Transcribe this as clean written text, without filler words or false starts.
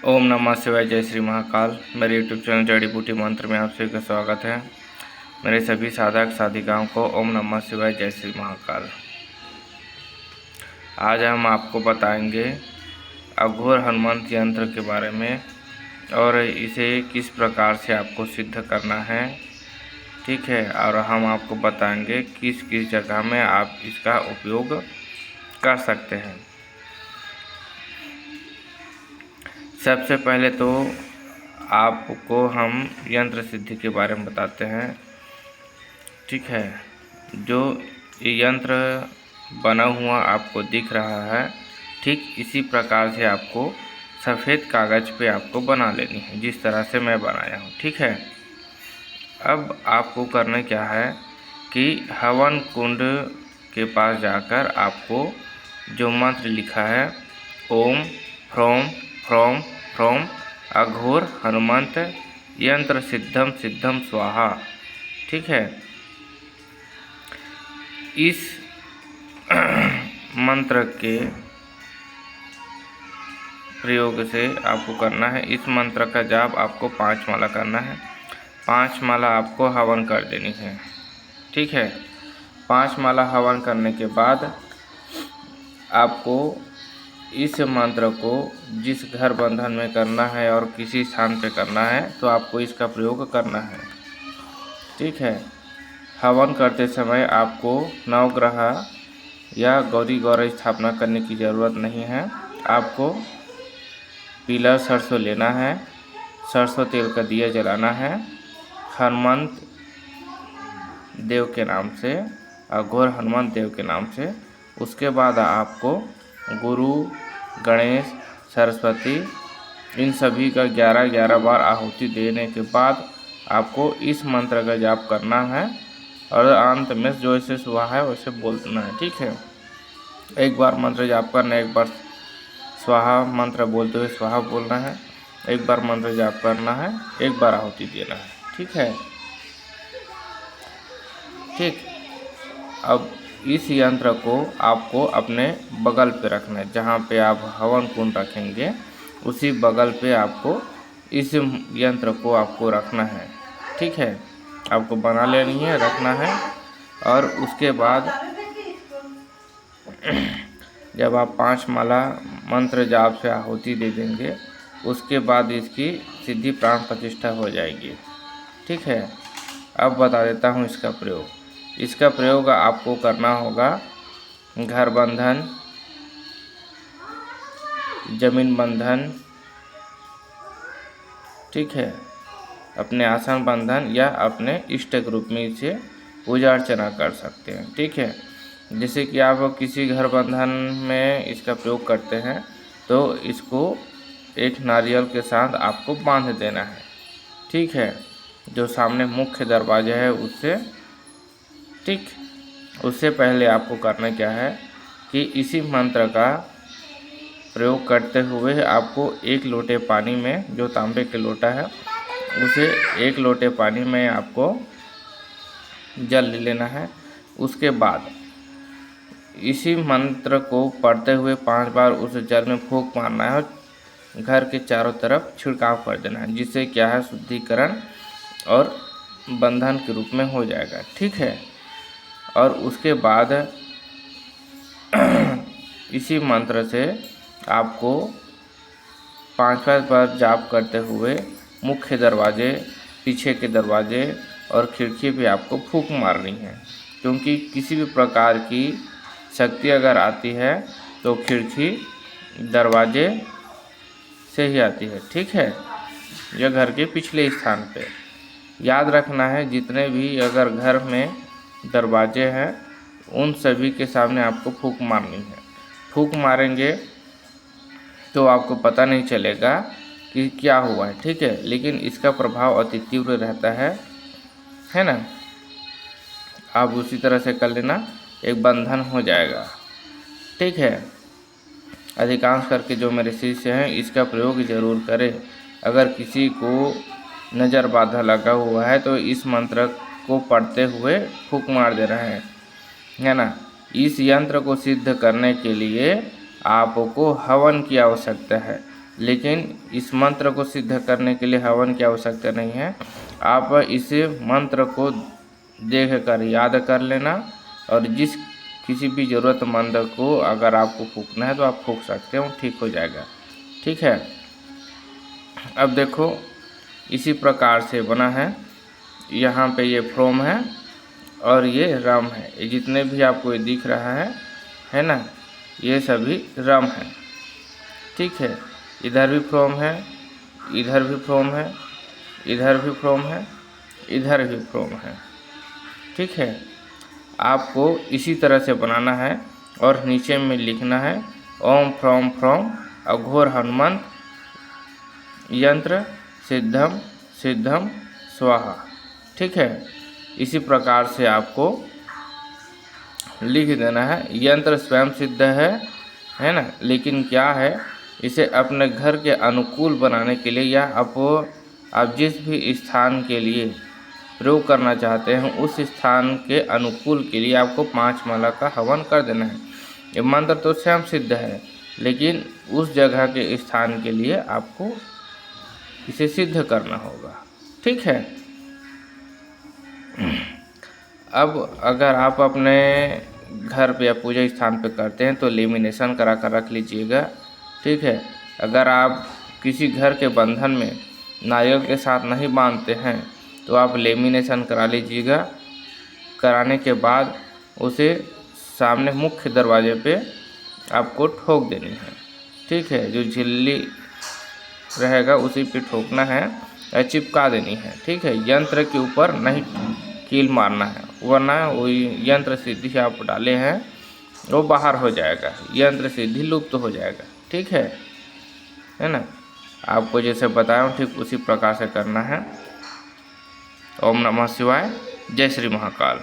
ओम नमः शिवाय। जय श्री महाकाल। मेरे यूट्यूब चैनल जड़ी बूटी मंत्र में आप सभी का स्वागत है। मेरे सभी साधक साधिकाओं को ओम नमः शिवाय, जय श्री महाकाल। आज हम आपको बताएंगे अघोर हनुमंत यंत्र के बारे में और इसे किस प्रकार से आपको सिद्ध करना है, ठीक है। और हम आपको बताएंगे किस किस जगह में आप इसका उपयोग कर सकते हैं। सबसे पहले तो आपको हम यंत्र सिद्धि के बारे में बताते हैं, ठीक है। जो ये यंत्र बना हुआ आपको दिख रहा है, ठीक इसी प्रकार से आपको सफ़ेद कागज़ पे आपको बना लेनी है, जिस तरह से मैं बनाया हूँ, ठीक है। अब आपको करना क्या है कि हवन कुंड के पास जाकर आपको जो मंत्र लिखा है ओम ह्रौम ह्रौम ह्रौम अघोर हनुमंत यंत्र सिद्धम सिद्धम स्वाहा, ठीक है। इस मंत्र के प्रयोग से आपको करना है, इस मंत्र का जाप आपको 5 माला करना है। 5 माला आपको हवन कर देनी है, ठीक है। 5 माला हवन करने के बाद आपको इस मंत्र को जिस घर बंधन में करना है और किसी स्थान पे करना है तो आपको इसका प्रयोग करना है, ठीक है। हवन करते समय आपको नवग्रह या गौरी गौर स्थापना करने की ज़रूरत नहीं है। आपको पीला सरसों लेना है, सरसों तेल का दिया जलाना है हनुमंत देव के नाम से, अघोर हनुमंत देव के नाम से। उसके बाद आपको गुरु, गणेश, सरस्वती इन सभी का 11-11 बार आहुति देने के बाद आपको इस मंत्र का जाप करना है और अंत में जो इसे हुआ है वैसे बोलना है, ठीक है। एक बार मंत्र जाप करना है, एक बार स्वाहा मंत्र बोलते हुए स्वाहा बोलना है, एक बार मंत्र जाप करना है, एक बार आहुति देना है, ठीक है। ठीक, अब इस यंत्र को आपको अपने बगल पे रखना है, जहाँ पे आप हवन कुंड रखेंगे उसी बगल पे आपको इस यंत्र को आपको रखना है, ठीक है। आपको बना लेनी है, रखना है। और उसके बाद जब आप 5 माला मंत्र जाप से आहुति दे देंगे उसके बाद इसकी सिद्धि प्राण प्रतिष्ठा हो जाएगी, ठीक है। अब बता देता हूँ इसका प्रयोग। इसका प्रयोग आपको करना होगा घर बंधन, जमीन बंधन, ठीक है, अपने आसन बंधन या अपने इष्ट ग्रुप में इसे पूजा अर्चना कर सकते हैं, ठीक है। जैसे कि आप किसी घर बंधन में इसका प्रयोग करते हैं तो इसको एक नारियल के साथ आपको बांध देना है, ठीक है, जो सामने मुख्य दरवाजा है उससे, ठीक। उससे पहले आपको करना क्या है कि इसी मंत्र का प्रयोग करते हुए आपको 1 लोटे पानी में, जो तांबे के लोटा है उसे 1 लोटे पानी में आपको जल ले लेना है। उसके बाद इसी मंत्र को पढ़ते हुए 5 बार उस जल में फूंक मारना है और घर के चारों तरफ छिड़काव कर देना है, जिससे क्या है शुद्धिकरण और बंधन के रूप में हो जाएगा, ठीक है। और उसके बाद इसी मंत्र से आपको 5 बार जाप करते हुए मुख्य दरवाजे, पीछे के दरवाजे और खिड़की पे आपको फूंक मारनी है, क्योंकि किसी भी प्रकार की शक्ति अगर आती है तो खिड़की दरवाजे से ही आती है, ठीक है, या घर के पिछले स्थान पे। याद रखना है जितने भी अगर घर में दरवाजे हैं उन सभी के सामने आपको फूंक मारनी है। फूंक मारेंगे तो आपको पता नहीं चलेगा कि क्या हुआ है, ठीक है, लेकिन इसका प्रभाव अति तीव्र रहता है ना। आप उसी तरह से कर लेना, एक बंधन हो जाएगा, ठीक है। अधिकांश करके जो मेरे शिष्य हैं इसका प्रयोग ज़रूर करें। अगर किसी को नज़र बाधा लगा हुआ है तो इस मंत्र को पढ़ते हुए फूंक मार दे रहे हैं, है ना। इस यंत्र को सिद्ध करने के लिए आपको हवन की आवश्यकता है। लेकिन इस मंत्र को सिद्ध करने के लिए हवन की आवश्यकता नहीं है। आप इस मंत्र को देख कर याद कर लेना और किसी भी ज़रूरतमंद को अगर आपको फूंकना है तो आप फूंक सकते हो, ठीक हो जाएगा। ठीक है, अब देखो इसी प्रकार से बना है। यहाँ पे ये फ्रॉम है और ये रम है। ये जितने भी आपको ये दिख रहा है ना, ये सभी रम है। ठीक है, इधर भी फ्रॉम है, इधर भी फ्रॉम है, इधर भी फ्रॉम है, इधर भी फ्रॉम है। ठीक है, आपको इसी तरह से बनाना है और नीचे में लिखना है ओम फ्रॉम अघोर हनुमंत यंत्र सिद्धम सिद्धम स्वाहा। ठीक है, इसी प्रकार से आपको लिख देना है। यंत्र स्वयं सिद्ध है ना, लेकिन क्या है, इसे अपने घर के अनुकूल बनाने के लिए या आप जिस भी स्थान के लिए प्रयोग करना चाहते हैं उस स्थान के अनुकूल के लिए आपको 5 माला का हवन कर देना है। ये मंत्र तो स्वयं सिद्ध है, लेकिन उस जगह के स्थान के लिए आपको इसे सिद्ध करना होगा। ठीक है, अब अगर आप अपने घर पे या पूजा स्थान पे करते हैं तो लेमिनेशन करा कर रख लीजिएगा। ठीक है, अगर आप किसी घर के बंधन में नारियल के साथ नहीं बांधते हैं तो आप लेमिनेशन करा लीजिएगा। कराने के बाद उसे सामने मुख्य दरवाजे पे आपको ठोक देनी है। ठीक है, जो झिल्ली रहेगा उसी पे ठोकना है या चिपका देनी है। ठीक है, यंत्र के ऊपर नहीं कील मारना है, वरना वो यंत्र सिद्धि आप डाले हैं वो बाहर हो जाएगा, यंत्र सिद्धि लुप्त हो जाएगा। ठीक है ना, आपको जैसे बताया ठीक उसी प्रकार से करना है। ओम नमः शिवाय। जय श्री महाकाल।